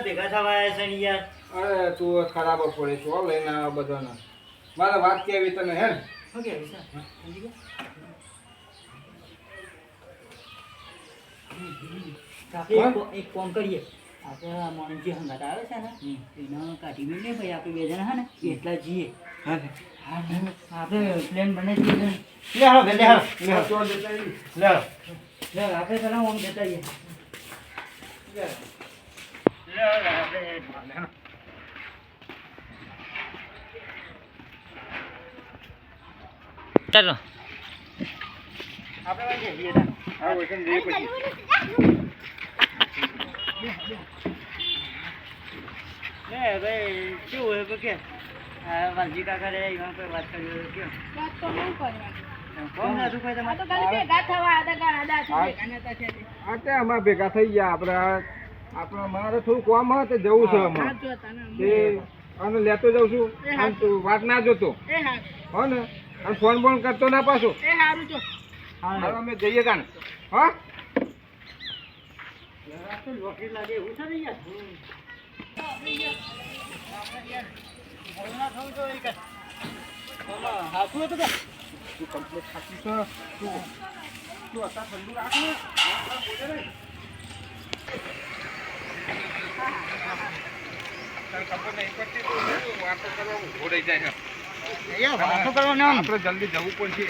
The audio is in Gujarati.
ભેગા થવા આવ્યા છે યાર. અરે તું ખરાબ પડે છો લઈને આવ્યો બધાને. મારે વાત કેવી તને હે ને? શું કેવું છે? એક કોમ કરીએ, આપણે માણસ જે હંગાત આવે છે ને એને કાઢી મેળવીએ ભાઈ, આપણે બે જણા હા ને એટલા જઈએ. આપણે પ્લેન બનાવી દઈએ. આપણે પેલા ઓમ જતા રહીએ. ચાલો આપણે જઈએ. હા વૈકન જઈએ પછી. ભાઈ શું હોય કે વાલજી કાકા રે એમાં કોઈ વાત કરી કેમ અમારે ભેગા થઈ ગયા. આપણે મારે થોડું કામ હોય તો જવું છે અને લેતો જાઉં છું. તું વાત ના જોતો હો ને, અને ફોન બોન કરતો ના પાછો. અમે જઈએ કાન. હા લોટરી લાગે એવું છે ને યાર. હાથું હતું કે તું કમ્પ્લીટ સાચું છે. તું અત્યારે ઠંડુ રાખ ને. વાતો કરવા ઉભો રહી જાય. વાતો કરવાનો આપણે જલ્દી જવું પડશે.